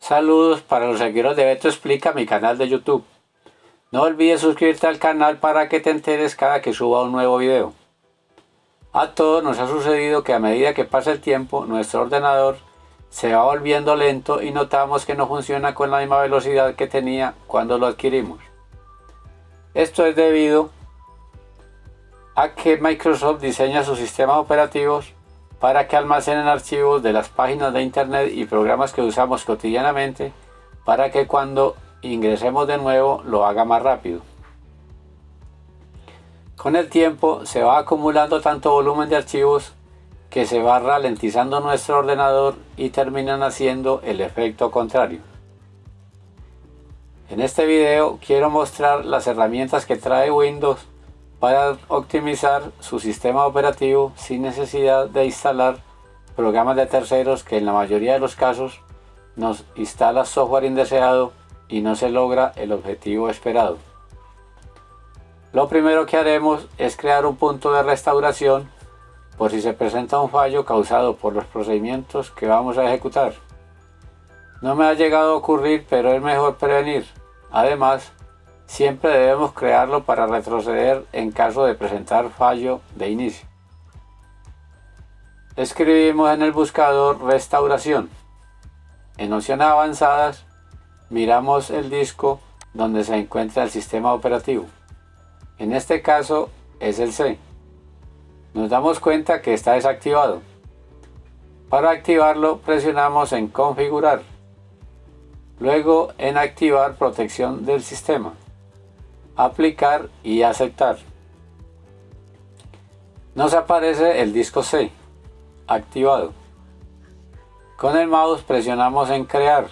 Saludos para los seguidores de Beto Explica, mi canal de YouTube. No olvides suscribirte al canal para que te enteres cada que suba un nuevo video. A todos nos ha sucedido que a medida que pasa el tiempo, nuestro ordenador se va volviendo lento y notamos que no funciona con la misma velocidad que tenía cuando lo adquirimos. Esto es debido a que Microsoft diseña sus sistemas operativos para que almacenen archivos de las páginas de internet y programas que usamos cotidianamente para que cuando ingresemos de nuevo lo haga más rápido. Con el tiempo se va acumulando tanto volumen de archivos que se va ralentizando nuestro ordenador y terminan haciendo el efecto contrario. En este video quiero mostrar las herramientas que trae Windows para optimizar su sistema operativo sin necesidad de instalar programas de terceros que en la mayoría de los casos nos instala software indeseado y no se logra el objetivo esperado. Lo primero que haremos es crear un punto de restauración por si se presenta un fallo causado por los procedimientos que vamos a ejecutar. No me ha llegado a ocurrir, pero es mejor prevenir. Además, siempre debemos crearlo para retroceder en caso de presentar fallo de inicio. Escribimos en el buscador restauración. En opciones avanzadas, miramos el disco donde se encuentra el sistema operativo. En este caso es el C. Nos damos cuenta que está desactivado. Para activarlo presionamos en configurar. Luego en activar protección del sistema. Aplicar y aceptar. Nos aparece el disco C activado. Con el mouse presionamos en crear.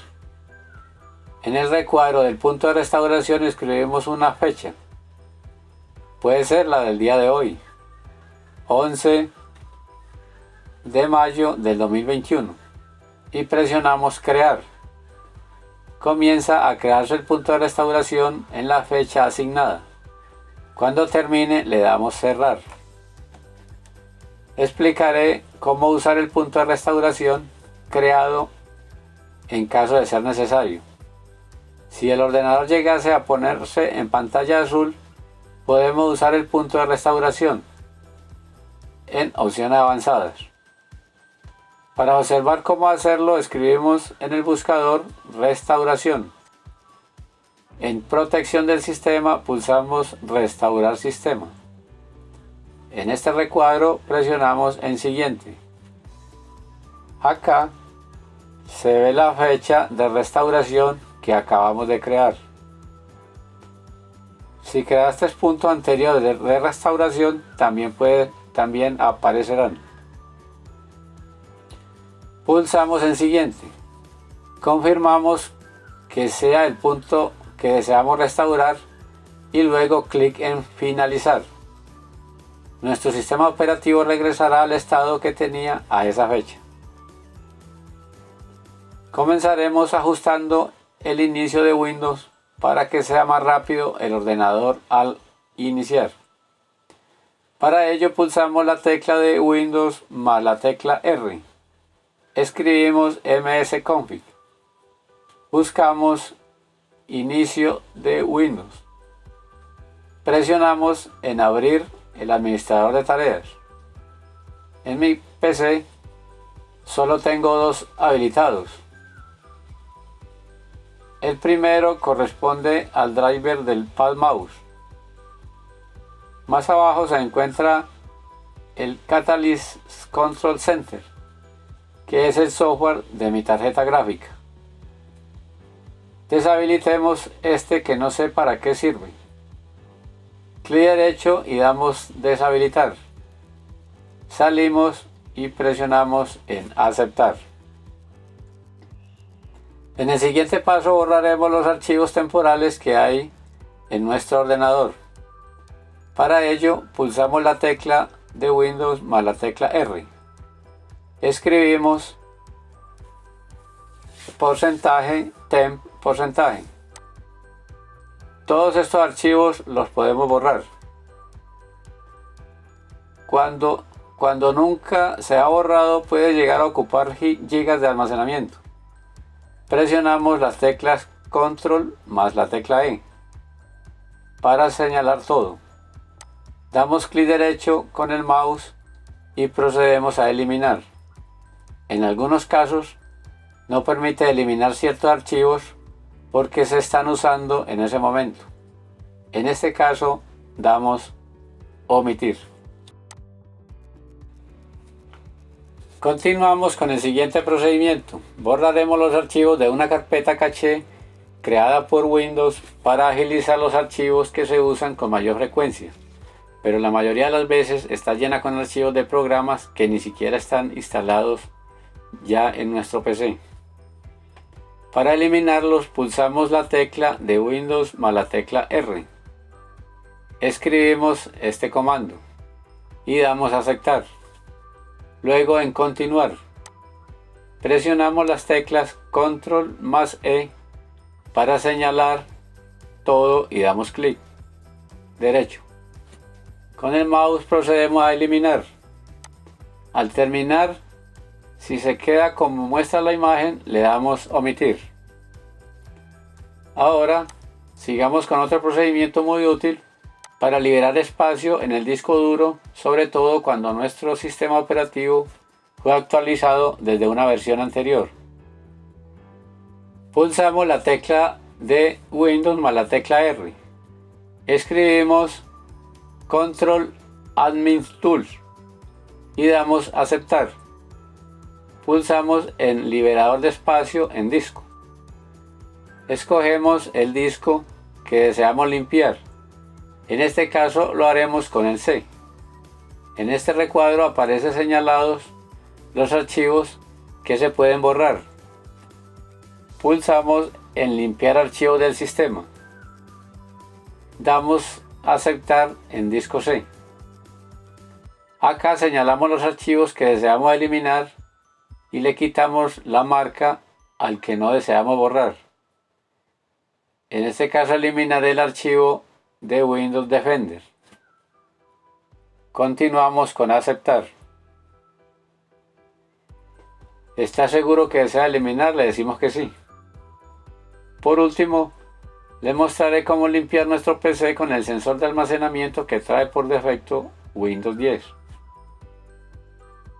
En el recuadro del punto de restauración escribimos una fecha. Puede ser la del día de hoy, 11 de mayo del 2021, y presionamos crear. Comienza a crearse el punto de restauración en la fecha asignada. Cuando termine le damos cerrar. Explicaré cómo usar el punto de restauración creado en caso de ser necesario. Si el ordenador llegase a ponerse en pantalla azul, podemos usar el punto de restauración en opciones avanzadas. Para observar cómo hacerlo, escribimos en el buscador restauración. En protección del sistema pulsamos restaurar sistema. En este recuadro presionamos en siguiente. Acá se ve la fecha de restauración que acabamos de crear. Si creaste puntos anteriores de restauración, también aparecerán. Pulsamos en siguiente. Confirmamos que sea el punto que deseamos restaurar y luego clic en finalizar. Nuestro sistema operativo regresará al estado que tenía a esa fecha. Comenzaremos ajustando el inicio de Windows para que sea más rápido el ordenador al iniciar. Para ello pulsamos la tecla de Windows más la tecla R. Escribimos msconfig. Buscamos inicio de Windows. Presionamos en abrir el administrador de tareas. En mi PC solo tengo dos habilitados. El primero corresponde al driver del pad mouse. Más abajo se encuentra el Catalyst Control Center, que es el software de mi tarjeta gráfica. Deshabilitemos este que no sé para qué sirve. Clic derecho y damos deshabilitar. Salimos y presionamos en aceptar. En el siguiente paso borraremos los archivos temporales que hay en nuestro ordenador. Para ello pulsamos la tecla de Windows más la tecla R. Escribimos porcentaje temp porcentaje. Todos estos archivos los podemos borrar. Cuando nunca se ha borrado puede llegar a ocupar gigas de almacenamiento. Presionamos las teclas Control más la tecla E para señalar todo. Damos clic derecho con el mouse y procedemos a eliminar. En algunos casos no permite eliminar ciertos archivos porque se están usando en ese momento. En este caso damos omitir. Continuamos con el siguiente procedimiento. Borraremos los archivos de una carpeta caché creada por Windows para agilizar los archivos que se usan con mayor frecuencia, pero la mayoría de las veces está llena con archivos de programas que ni siquiera están instalados ya en nuestro PC. Para eliminarlos pulsamos la tecla de Windows más la tecla R. Escribimos este comando y damos a aceptar. Luego en continuar. Presionamos las teclas Control más E para señalar todo y damos clic derecho. Con el mouse procedemos a eliminar. Al terminar, si se queda como muestra la imagen, le damos omitir. Ahora, sigamos con otro procedimiento muy útil para liberar espacio en el disco duro, sobre todo cuando nuestro sistema operativo fue actualizado desde una versión anterior. Pulsamos la tecla de Windows más la tecla R. Escribimos Control Admin Tools y damos a aceptar. Pulsamos en liberador de espacio en disco. Escogemos el disco que deseamos limpiar. En este caso lo haremos con el C. En este recuadro aparecen señalados los archivos que se pueden borrar. Pulsamos en limpiar archivos del sistema. Damos a aceptar en disco C. Acá señalamos los archivos que deseamos eliminar y le quitamos la marca al que no deseamos borrar. En este caso eliminaré el archivo de Windows Defender. Continuamos con aceptar. ¿Está seguro que desea eliminar? Le decimos que sí. Por último, le mostraré cómo limpiar nuestro PC con el sensor de almacenamiento que trae por defecto Windows 10.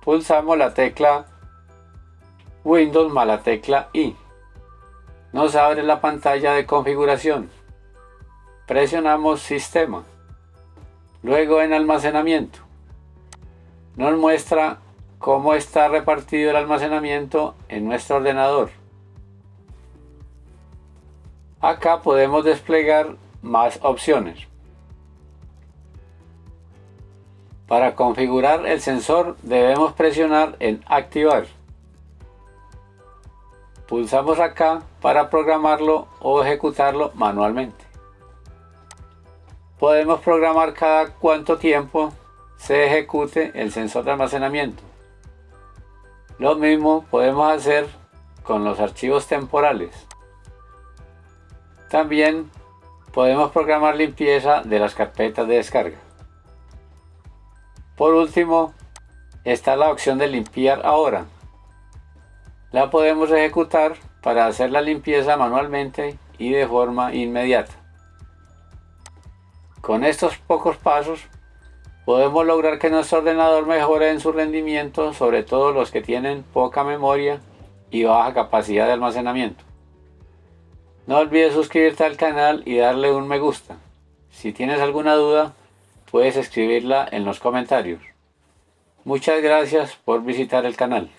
Pulsamos la tecla Windows más la tecla I. Nos abre la pantalla de configuración. Presionamos Sistema. Luego en Almacenamiento. Nos muestra cómo está repartido el almacenamiento en nuestro ordenador. Acá podemos desplegar más opciones. Para configurar el sensor debemos presionar en Activar. Pulsamos acá para programarlo o ejecutarlo manualmente. Podemos programar cada cuánto tiempo se ejecute el sensor de almacenamiento. Lo mismo podemos hacer con los archivos temporales. También podemos programar limpieza de las carpetas de descarga. Por último, está la opción de limpiar ahora. La podemos ejecutar para hacer la limpieza manualmente y de forma inmediata. Con estos pocos pasos podemos lograr que nuestro ordenador mejore en su rendimiento, sobre todo los que tienen poca memoria y baja capacidad de almacenamiento. No olvides suscribirte al canal y darle un me gusta. Si tienes alguna duda, puedes escribirla en los comentarios. Muchas gracias por visitar el canal.